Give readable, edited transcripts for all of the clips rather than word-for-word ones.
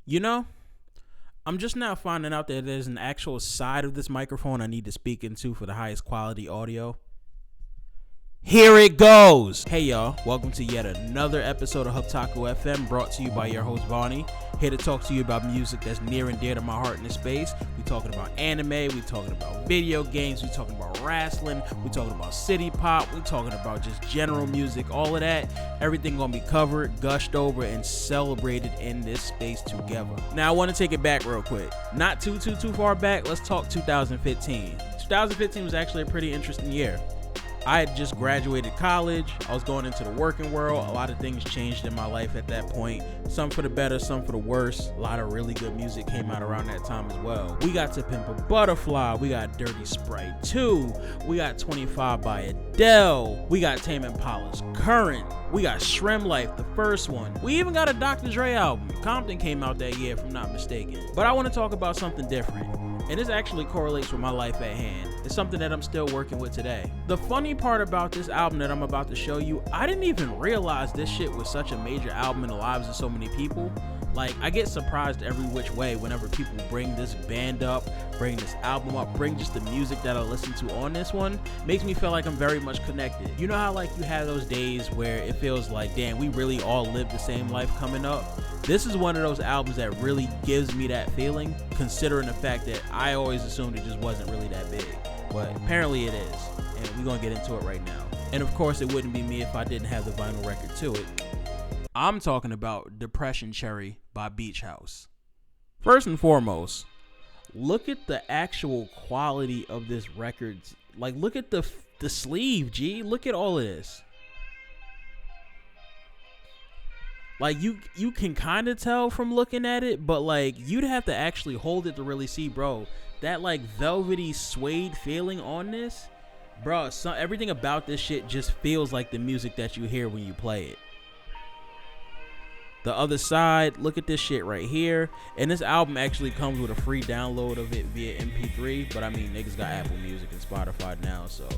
You know, I'm just now finding out that there's an actual side of this microphone I need to speak into for the highest quality audio. Here it goes. Hey y'all, welcome to yet another episode of Hubtaku FM, brought to you by your host Vonnie. Here to talk to you about music that's near and dear to my heart in this space. We talking about anime, we talking about video games, we talking about wrestling, we talking about city pop, we talking about just general music, all of that. Everything gonna be covered, gushed over, and celebrated in this space together. Now I want to take it back real quick. Not too far back. Let's talk 2015. 2015 was actually a pretty interesting year. I had just graduated college. I was going into the working world. A lot of things changed in my life at that point. Some for the better, some for the worse. A lot of really good music came out around that time as well. We got To Pimp a Butterfly. We got Dirty Sprite 2. We got 25 by Adele. We got Tame Impala's Current. We got Shrimp Life, the first one. We even got a Dr. Dre album. Compton came out that year, if I'm not mistaken. But I want to talk about something different. And this actually correlates with my life at hand. It's something that I'm still working with today. The funny part about this album that I'm about to show you, I didn't even realize this shit was such a major album in the lives of so many people. Like, I get surprised every which way whenever people bring this band up, bring this album up, bring just the music that I listen to on this one. Makes me feel like I'm very much connected. You know how like you have those days where it feels like, damn, we really all live the same life coming up? This is one of those albums that really gives me that feeling, considering the fact that I always assumed it just wasn't really that big. But apparently it is, and we're gonna get into it right now. And of course it wouldn't be me if I didn't have the vinyl record to it. I'm talking about Depression Cherry by Beach House. First and foremost, look at the actual quality of this record. Like, look at the sleeve, G. Look at all of this. Like, you can kind of tell from looking at it, but like you'd have to actually hold it to really see, bro. That like velvety suede feeling on this, bro. Everything about this shit just feels like the music that you hear when you play it. The other side, look at this shit right here. And this album actually comes with a free download of it via MP3. But I mean, niggas got Apple Music and Spotify now, so.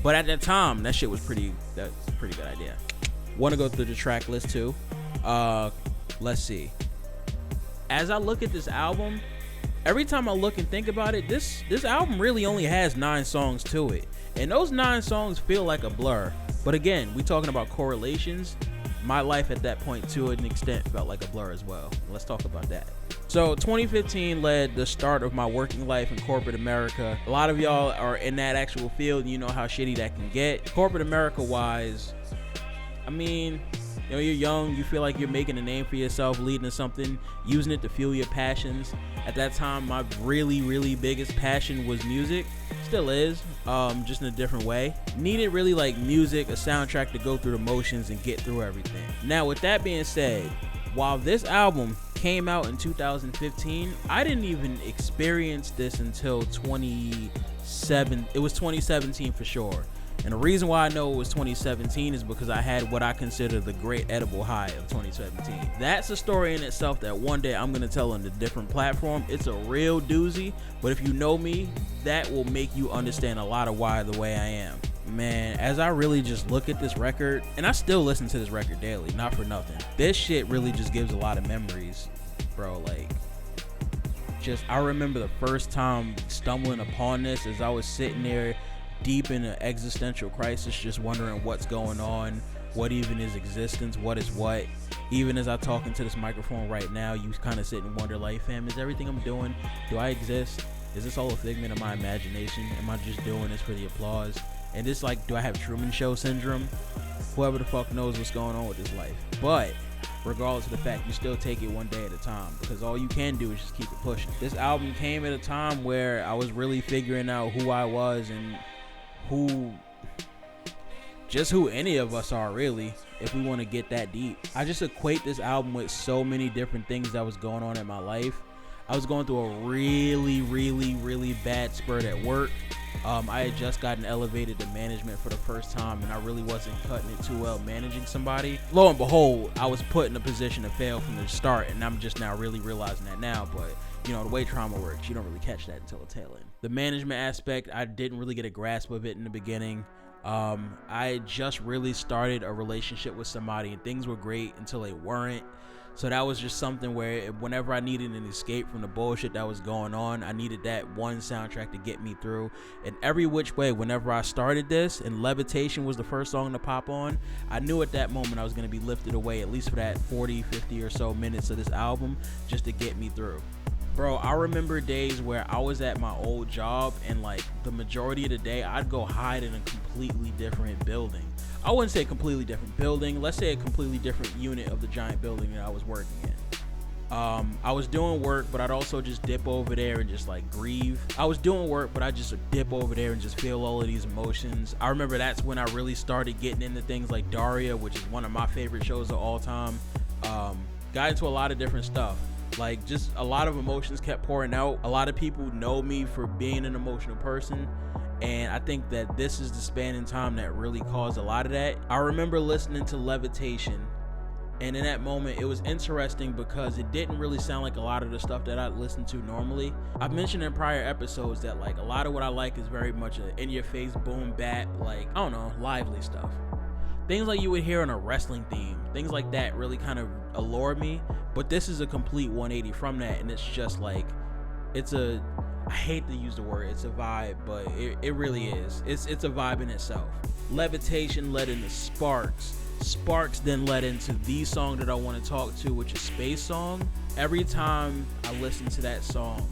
But at that time, that's a pretty good idea. Want to go through the track list too. Let's see. As I look at this album, every time I look and think about it, this album really only has 9 songs to it. And those 9 songs feel like a blur. But again, we talking about correlations. My life at that point, to an extent, felt like a blur as well. Let's talk about that. So 2015 led the start of my working life in corporate America. A lot of y'all are in that actual field, and you know how shitty that can get. Corporate America wise, I mean, you know, you're young, you feel like you're making a name for yourself, leading to something, using it to fuel your passions. At that time, my really biggest passion was music. Still is, just in a different way. Needed really like music, a soundtrack to go through the motions and get through everything. Now, with that being said, while this album came out in 2015, I didn't even experience this until 2017 for sure. And the reason why I know it was 2017 is because I had what I consider the great edible high of 2017. That's a story in itself that one day I'm going to tell on a different platform. It's a real doozy, but if you know me, that will make you understand a lot of why the way I am. Man, as I really just look at this record, and I still listen to this record daily, not for nothing. This shit really just gives a lot of memories, bro. Like, I remember the first time stumbling upon this as I was sitting there deep in an existential crisis, just wondering what's going on, what even is existence, what is what. Even as I talk into this microphone right now, you kind of sit and wonder, like, fam, is everything I'm doing, do I exist? Is this all a figment of my imagination? Am I just doing this for the applause? And it's like, do I have Truman Show syndrome? Whoever the fuck knows what's going on with this life. But regardless of the fact, you still take it one day at a time, because all you can do is just keep it pushing. This album came at a time where I was really figuring out who I was and who any of us are, really, if we want to get that deep. I just equate this album with so many different things that was going on in my life. I was going through a really bad spurt at work. I had just gotten elevated to management for the first time, and I really wasn't cutting it too well managing somebody. Lo and behold, I was put in a position to fail from the start, and I'm just now really realizing that now. But you know, the way trauma works, you don't really catch that until the tail end. The management aspect, I didn't really get a grasp of it in the beginning. I just really started a relationship with somebody and things were great until they weren't. So that was just something where whenever I needed an escape from the bullshit that was going on, I needed that one soundtrack to get me through. And every which way, whenever I started this and Levitation was the first song to pop on, I knew at that moment I was going to be lifted away, at least for that 40, 50 or so minutes of this album, just to get me through. Bro, I remember days where I was at my old job and like the majority of the day I'd go hide in a completely different building. I wouldn't say a completely different building. Let's say a completely different unit of the giant building that I was working in. I was doing work, but I'd also just dip over there and just like grieve. I was doing work, but I just dip over there and just feel all of these emotions. I remember that's when I really started getting into things like Daria, which is one of my favorite shows of all time. Got into a lot of different stuff. Like just a lot of emotions kept pouring out. A lot of people know me for being an emotional person. And I think that this is the span in time that really caused a lot of that. I remember listening to Levitation, and in that moment, it was interesting because it didn't really sound like a lot of the stuff that I listen to normally. I've mentioned in prior episodes that like a lot of what I like is very much a in-your-face, boom, bap, like, I don't know, lively stuff. Things like you would hear on a wrestling theme, things like that really kind of allure me. But this is a complete 180 from that, and it's just like, I hate to use the word, it's a vibe, but it really is. It's a vibe in itself. Levitation led into Sparks. Sparks then led into the song that I want to talk to, which is Space Song. Every time I listen to that song,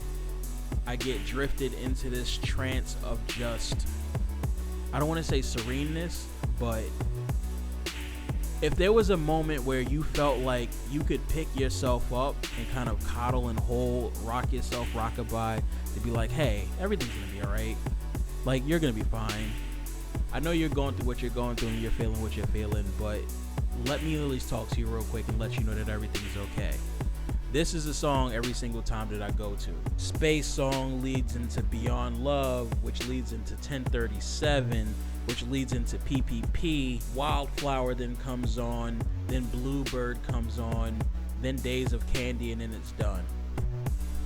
I get drifted into this trance of just, I don't want to say sereneness, but if there was a moment where you felt like you could pick yourself up and kind of coddle and hold, rock yourself rockabye, to be like, hey, everything's gonna be all right. Like, you're gonna be fine. I know you're going through what you're going through and you're feeling what you're feeling, but let me at least talk to you real quick and let you know that everything's okay. This is a song every single time that I go to. Space Song leads into Beyond Love, which leads into 1037, which leads into PPP. Wildflower then comes on, then Bluebird comes on, then Days of Candy, and then it's done.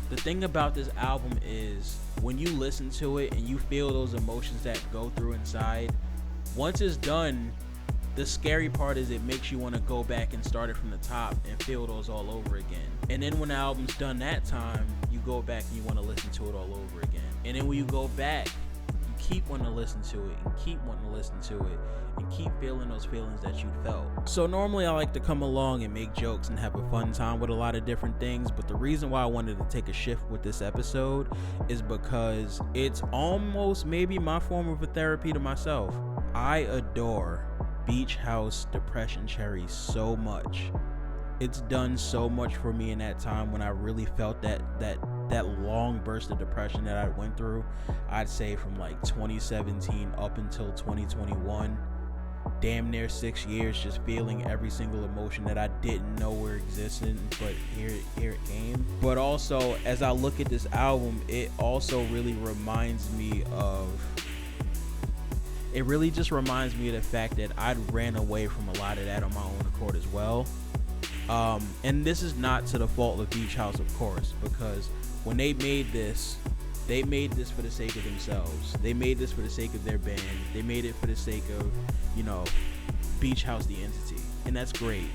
The thing about this album is when you listen to it and you feel those emotions that go through inside, once it's done, the scary part is it makes you want to go back and start it from the top and feel those all over again. And then when the album's done that time, you go back and you want to listen to it all over again. And then when you go back, you keep wanting to listen to it and keep wanting to listen to it and keep feeling those feelings that you felt. So normally I like to come along and make jokes and have a fun time with a lot of different things, but the reason why I wanted to take a shift with this episode is because it's almost maybe my form of a therapy to myself. I adore Beach House Depression Cherry so much. It's done so much for me in that time when I really felt that long burst of depression that I went through. I'd say from like 2017 up until 2021, damn near 6 years, just feeling every single emotion that I didn't know were existing, but here it came. But also, as I look at this album, it also really reminds me of the fact that I'd ran away from a lot of that on my own accord as well. And this is not to the fault of Beach House, of course, because when they made this for the sake of themselves. They made this for the sake of their band. They made it for the sake of, Beach House the entity. And that's great.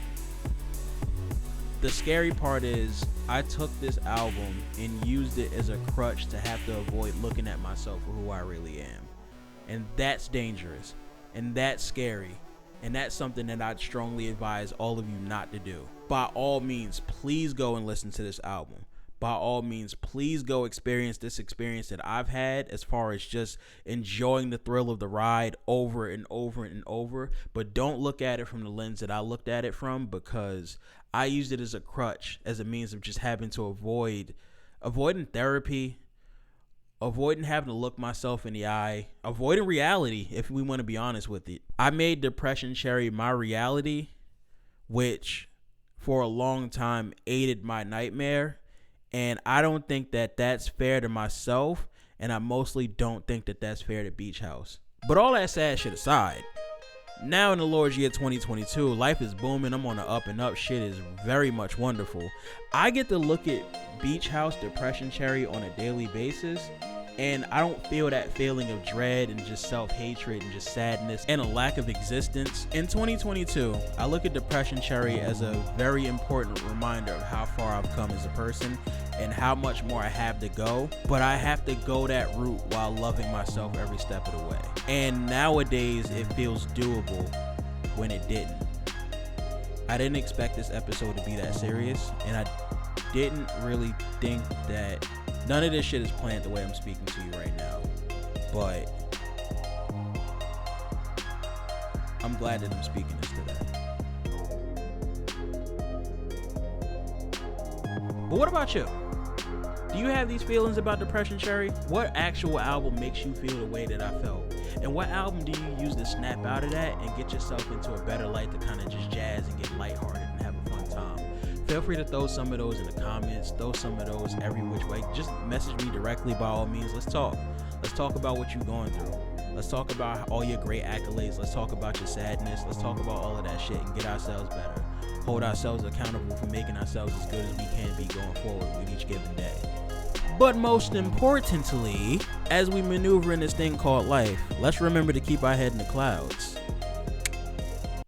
The scary part is I took this album and used it as a crutch to have to avoid looking at myself for who I really am. And that's dangerous. And that's scary. And that's something that I'd strongly advise all of you not to do. By all means, please go and listen to this album. By all means, please go experience this experience that I've had as far as just enjoying the thrill of the ride over and over and over. But don't look at it from the lens that I looked at it from, because I used it as a crutch, as a means of just having to avoiding therapy, avoiding having to look myself in the eye, avoiding reality, if we want to be honest with it. I made Depression Cherry my reality, which for a long time aided my nightmare. And I don't think that that's fair to myself, and I mostly don't think that that's fair to Beach House. But all that sad shit aside, now in the Lord's year 2022, life is booming. I'm on the up and up. Shit is very much wonderful. I get to look at Beach House Depression Cherry on a daily basis, And I don't feel that feeling of dread and just self-hatred and just sadness and a lack of existence. In 2022, I look at Depression Cherry as a very important reminder of how far I've come as a person and how much more I have to go. But I have to go that route while loving myself every step of the way. And nowadays, it feels doable when it didn't. I didn't expect this episode to be that serious, and I didn't really think that none of this shit is planned the way I'm speaking to you right now. But I'm glad that I'm speaking this today. But what about you? Do you have these feelings about Depression Cherry? What actual album makes you feel the way that I felt? And what album do you use to snap out of that and get yourself into a better light to kind of just jazz and get lighthearted and have a fun time? Feel free to throw some of those in the comments, throw some of those every which way. Just message me directly by all means. Let's talk. Let's talk about what you're going through. Let's talk about all your great accolades. Let's talk about your sadness. Let's talk about all of that shit and get ourselves better. Hold ourselves accountable for making ourselves as good as we can be going forward with each given day. But most importantly, as we maneuver in this thing called life, let's remember to keep our head in the clouds.